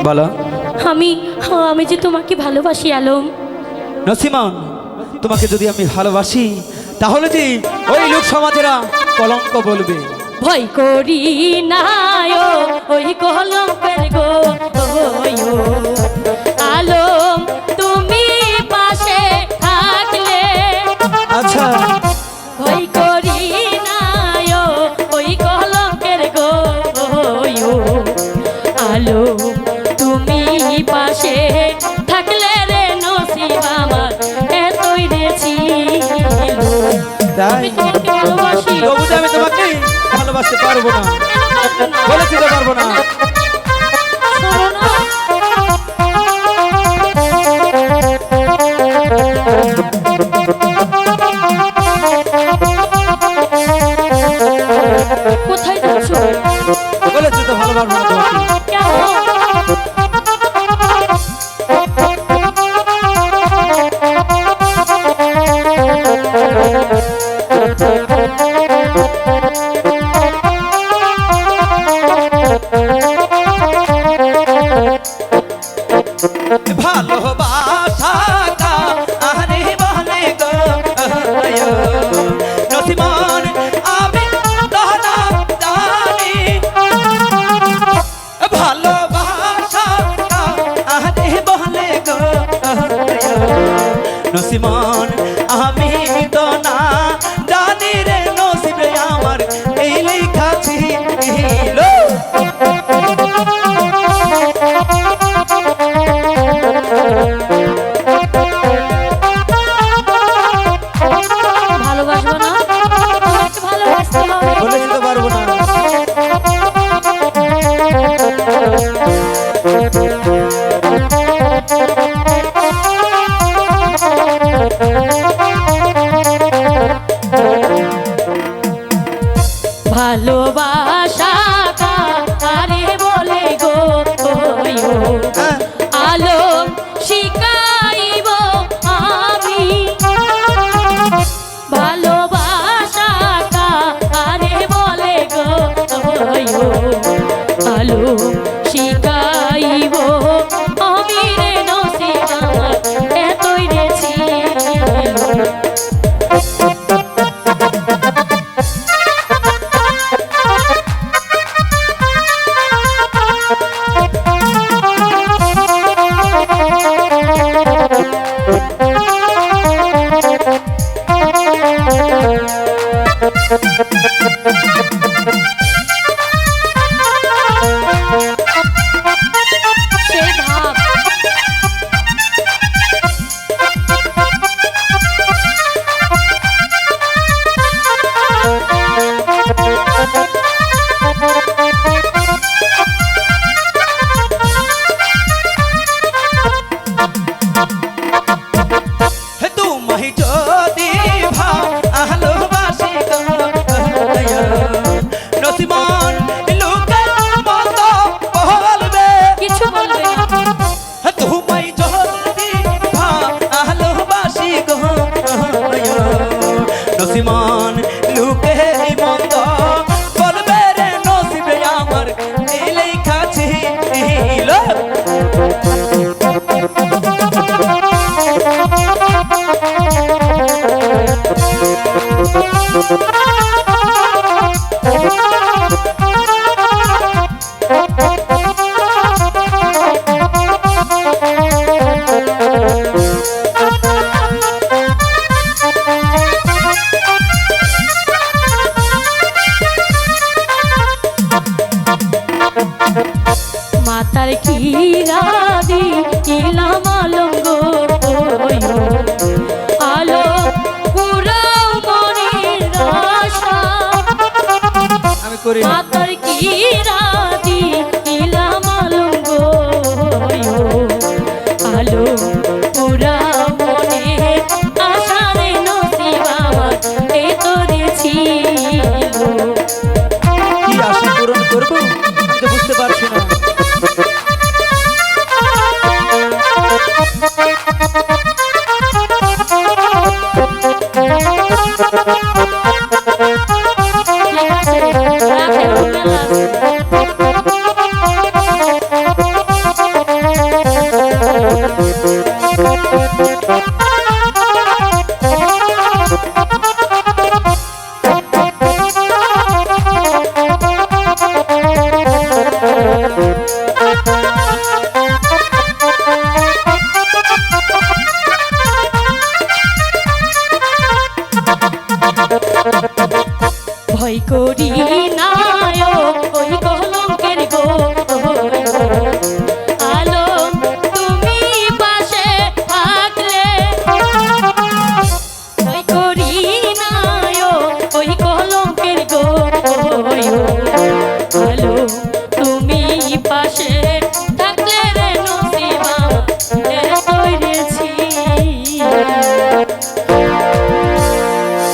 বলো। আমি আমি যে তোমাকে ভালোবাসি আলম। নসিমন, তোমাকে যদি আমি ভালোবাসি তাহলে যে ওই লোক সমাজেরা কলঙ্ক বলবে। ভয় করি না ওই কলঙ্কের গো আলম, তুমি পাশে থাকলে। আচ্ছা, ভয় করি না ওই কলঙ্কের গো আলম, তুমি পাশে থাকলে রে নসিব আমার এতই রেছি। তাই ভালোবাসি, তবু যে আমি তোমাকে ভালোবাসতে পারবো না, বলেছি তো পারবো না। কোথায় যাচ্ছ? বলেছি তো ভালোবাসবো না তোমাকে। কেন? ভালোবাসা আরে বলে গো নসিমন, আমি তাহলে জানি ভালোবাসা আরে বলে গো নসিমন, আমি তো না জানি রে নসিবে আমার এই লেখা ছিল। ভালোবাসবো না? তোমাকে ভালোবাসতে হবে। বলে দিতে পারবো না। ভালোবাসা আরে বলে গো আলম, শিখাইব আমি। ভালোবাসা আরে বলে গো আলম, শিখাইব আমি রে নসিব আমার এতই রেছি। সেই ভাব তোমায় যদি ভালোবাসি গো নসিমন, লোকের মতো বলবে কিছু বলবে না। তোমায় যদি ভালোবাসি গো নসিমন, লোকের মতো বলবে রে নসিবে আমার এই লেখা ছিল। মাতার কিরাদি ইলাম আলম গো আলো পুরাও মনের আশা। আমি করি না। মাতার কিরাদি ইলাম আলম গো আলো পুরাও মনের আশা রে নসিব আমার এই তো ছিল। কি আশা পূরণ করবো আমি তো বুঝতে পারছি না। ঠিক আছে, রাখেন, মেলা আছে।